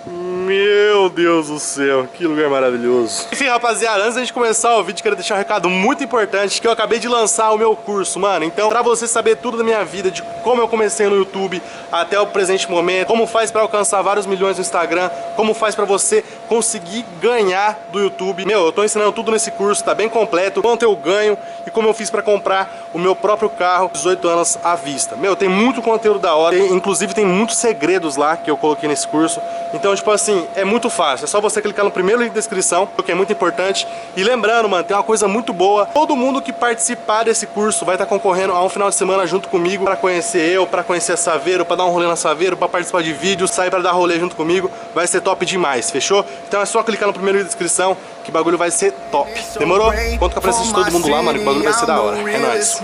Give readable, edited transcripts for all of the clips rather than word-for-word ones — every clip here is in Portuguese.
Meu Deus do céu, que lugar maravilhoso. Enfim, rapaziada, antes da gente começar o vídeo, quero deixar um recado muito importante, que eu acabei de lançar o meu curso, mano. Então, pra você saber tudo da minha vida, de como eu comecei no YouTube até o presente momento, como faz pra alcançar vários milhões no Instagram, como faz pra você conseguir ganhar do YouTube. Meu, eu tô ensinando tudo nesse curso, tá bem completo, quanto eu ganho e como eu fiz pra comprar o meu próprio carro, 18 anos à vista. Meu, tem muito conteúdo da hora, inclusive tem muitos segredos lá que eu coloquei nesse curso. Então, tipo assim, é muito fácil, é só você clicar no primeiro link da descrição, que é muito importante. E lembrando, mano, tem uma coisa muito boa, todo mundo que participar desse curso vai estar concorrendo a um final de semana junto comigo, pra conhecer eu, pra conhecer a Saveiro, pra dar um rolê na Saveiro, pra participar de vídeos, sair pra dar rolê junto comigo, vai ser top demais, fechou? Então é só clicar no primeiro link da descrição, que o bagulho vai ser top. Demorou? Conto com a presença de todo mundo lá, mano, que o bagulho vai ser da hora. É nóis.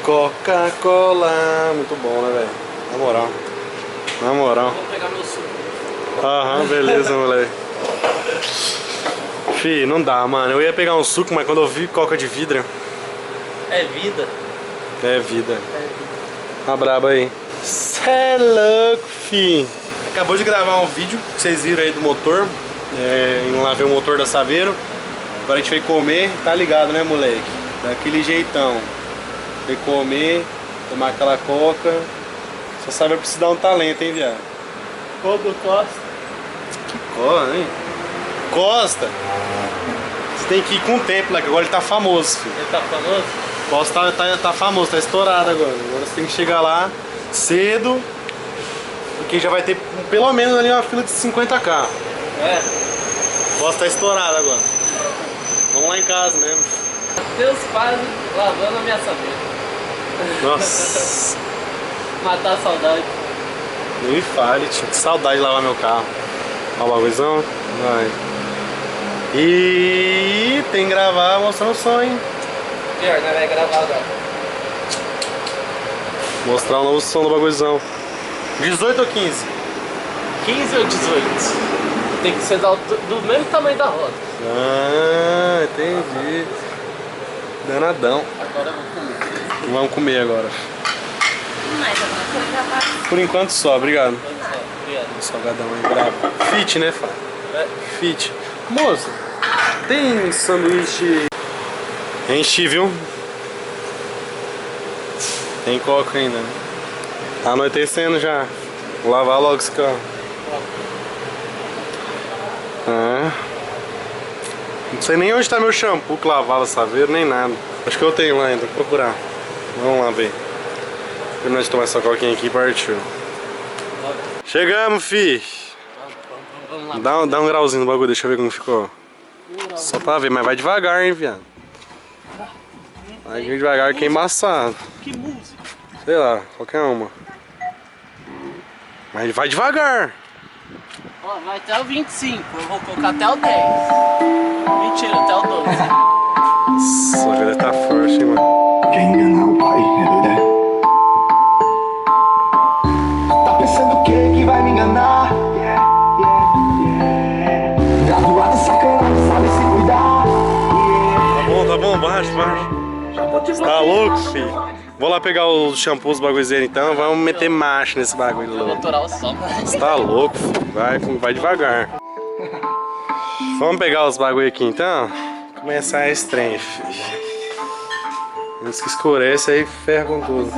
Coca-Cola, muito bom, né, velho? Na moral. Na moral. Vou pegar meu suco. Aham, beleza, moleque. Fih, não dá, mano. Eu ia pegar um suco, mas quando eu vi coca de vidro... É vida. É vida. Tá brabo aí. Cê é louco, fi. Acabou de gravar um vídeo que vocês viram aí do motor. Indo lá ver o motor da Saveiro. Agora a gente veio comer, tá ligado, né, moleque? Daquele jeitão. Veio comer, tomar aquela coca. Só Saveiro precisa dar um talento, hein, viado? Todo Costa. Que cola, hein? Costa! Você tem que ir com o tempo, moleque. Agora ele tá famoso, filho. Ele tá famoso? Costa tá famoso, tá estourado agora. Agora você tem que chegar lá cedo, porque já vai ter pelo menos ali uma fila de 50 carros. É. Costa tá estourado agora. Vamos lá em casa mesmo. Deus faz lavando a minha Saveiro. Nossa. Matar a saudade. Nem me fale, tio. Que saudade de lavar meu carro. Olha o bagulhozão. Vai. E tem que gravar mostrando o som, hein? Pior, né? Vai gravar agora. Mostrar o novo som do bagulhozão. 18 ou 15? 15 ou 18? Tem que ser do mesmo tamanho da roda. Ah, entendi. Danadão. Agora eu vou comer. Vamos comer agora. Mais alguma coisa, rapaz? Por enquanto só, obrigado. Obrigado. Salgadão aí, brabo. Fit, né, Fá? É. Fit. Moça, tem sanduíche... Enchi, viu? Tem coca ainda, né? Tá anoitecendo já. Vou lavar logo esse carro. Não sei nem onde tá meu shampoo que lavava Saveiro, nem nada. Acho que eu tenho lá ainda, vou procurar. Vamos lá ver. Terminar de tomar essa coquinha aqui e partiu. Chegamos, fi. Vamos lá. Dá um grauzinho no bagulho, deixa eu ver como ficou. Só pra ver, mas vai devagar, hein, viado. Vai devagar que é embaçado. Que música. Sei lá, qualquer uma. Mas vai devagar. Ó, vai até o 25. Eu vou colocar até o 10. Mentira, até o 12. Nossa, a vida tá forte, hein, mano. Quer enganar o pai, é doida? Tá pensando o que vai me enganar? Graduado de sacanagem, sabe se cuidar. Tá bom, baixo. Tá louco, filho? Vou lá pegar os shampoos, os bagulhos então. Vamos meter marcha nesse bagulho Eu vou louco. atorar o som. Você tá louco, filho. Vai devagar. Vamos pegar os bagulho aqui então. Começar esse trem, filho. Antes que escurece aí, ferra com tudo.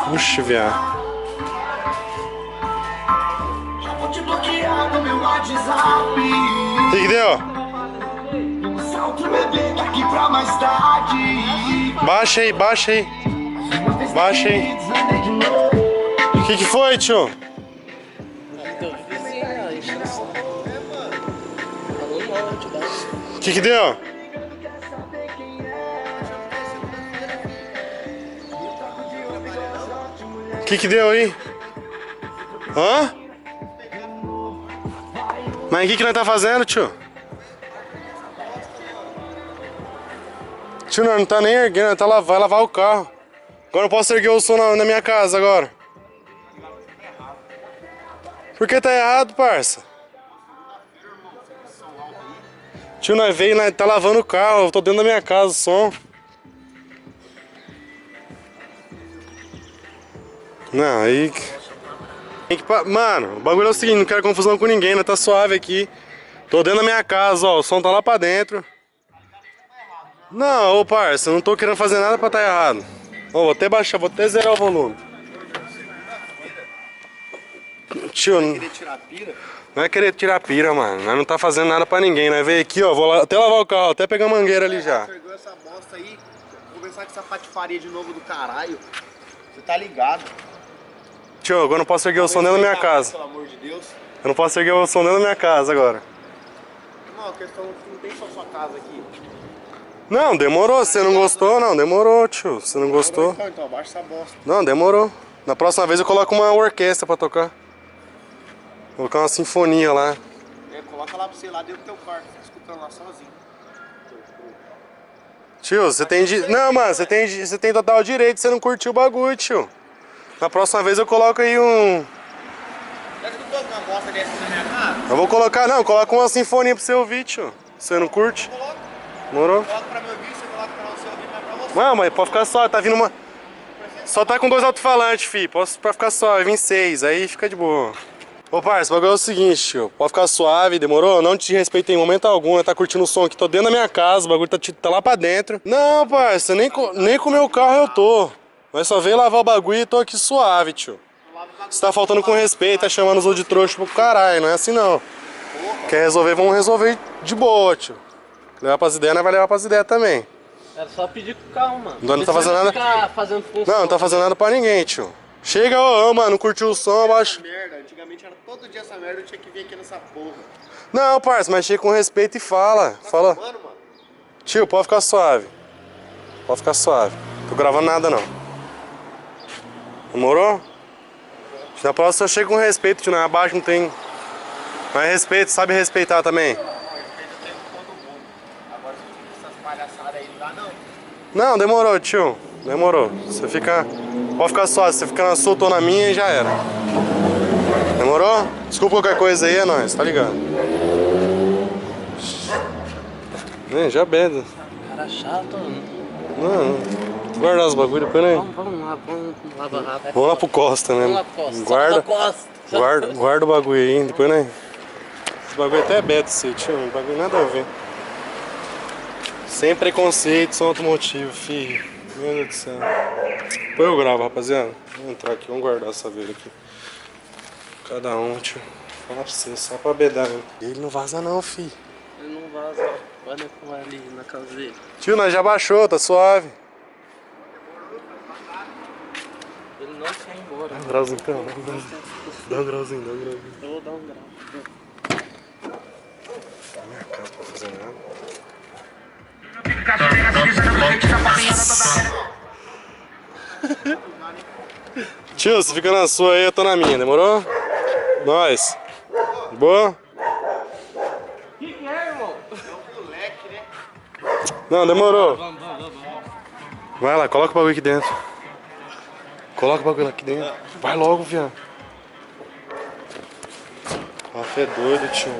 Puxa, viado. Vou te bloquear no meu WhatsApp. O que deu? Salto bebê daqui pra mais tarde. Baixa aí. Baixa aí. O que foi, tio? Teu vizinho aí, enchendo o som. Falou mal, te dá. O que deu? O que deu aí? Hã? Mas o que nós tá fazendo, tio? Tio, não tá nem erguendo, vai lavar o carro. Agora eu posso erguer o som na minha casa agora. Por que tá errado, parça? Tio, nós veio, nós tá lavando o carro, eu tô dentro da minha casa, o som. Não, aí... Mano, o bagulho é o seguinte, não quero confusão com ninguém, né? Tá suave aqui. Tô dentro da minha casa, ó, o som tá lá pra dentro. Não, ô parça, eu não tô querendo fazer nada pra tá errado. Ó, vou até baixar, vou até zerar o volume. Tio, não é querer tirar pira, mano. Nós não tá fazendo nada pra ninguém. Nós veio aqui, ó, vou até lavar o carro, até pegar a mangueira ali já. Pegou essa bosta aí, vou começar com essa patifaria de novo do caralho. Você tá ligado? Tio, agora eu não posso erguer o som dentro da minha casa. Pelo amor de Deus. Eu não posso erguer o som dentro da minha casa agora. Não, a questão não tem só sua casa aqui. Não, demorou. Você não gostou? Não, demorou, tio. Você não gostou? Então abaixa essa bosta. Não, demorou. Na próxima vez eu coloco uma orquestra pra tocar. Vou colocar uma sinfonia lá. É, coloca lá pra você lá dentro do teu quarto, fica escutando lá sozinho. Tio, você tem... Não, mano, você tem total direito de você não curtir o bagulho, tio. Na próxima vez eu coloco aí um... Já escutou uma bosta dessa na minha casa? Eu vou colocar, não, coloca uma sinfonia pra você ouvir, tio. Você não curte? Coloca. Demorou? Coloca pra meu ouvir, você coloca pra você ouvir, mas pra você. Não, mas pode ficar só, tá vindo uma... Só tá com 2 alto-falantes, fi. Posso pra ficar só, vai vir 6, aí fica de boa. Ô parça, o bagulho é o seguinte, tio. Pode ficar suave, demorou? Não te respeito em momento algum, né? Tá curtindo o som aqui, tô dentro da minha casa, o bagulho tá lá pra dentro. Não, parça, nem com o meu carro eu tô. Mas só veio lavar o bagulho e tô aqui suave, tio. Você tá faltando com respeito, tá chamando os outros de trouxa pro caralho, não é assim não. Quer resolver, vamos resolver de boa, tio. Levar pras ideias, nós vai levar pras ideias também. Era só pedir com calma. Não tá fazendo nada. Fazendo função. Não, não tá fazendo nada pra ninguém, tio. Chega, ô, mano, não curtiu o som, abaixa. Merda, antigamente era todo dia essa merda, eu tinha que vir aqui nessa porra. Não, parça, mas chega com respeito e fala. Fala. Mano. Tio, pode ficar suave. Pode ficar suave. Tô gravando nada não. Demorou? Na próxima chega com respeito, tio. Não, abaixo não tem. Mas respeito, sabe respeitar também. Não, respeito eu tenho com todo mundo. Agora se você essas palhaçadas aí, não dá não. Não, demorou, tio. Demorou. Você fica. Pode ficar suave, você fica na sua, tô na minha e já era. Demorou? Desculpa qualquer coisa aí, é nóis, tá ligado? Já bebe. Cara chato, mano. Não. Guardar os bagulho depois, né? Vamos lá, vamos lavar rápido. Vamos lá pro Costa, né? Vamos lá pro Costa. Guarda, Costa. guarda o bagulho aí, depois, né? Esse bagulho até é beta, esse tio. O bagulho nada a ver. Sem preconceito, sem automotivo, filho. Meu Deus do céu. Depois eu gravo, rapaziada. Vamos entrar aqui, vamos guardar essa vez aqui. Cada um, tio. Fala pra você, só pra bedar, né? Ele não vaza não, filho. Ele não vaza. Vai ali na casa dele. Tio, nós já baixou, tá suave. Ele não quer ir embora. Dá um grauzinho, então. Dá um grauzinho, dá um grauzinho. Eu vou dar um grau. Na minha casa pra fazer nada. Tio, você fica na sua aí, eu tô na minha, demorou? Nós. Boa? Que é, irmão? Não, demorou. Vamos. Vai lá, coloca o bagulho aqui dentro. Coloca o bagulho aqui dentro. Vai logo, viado. Rafa é doido, tio.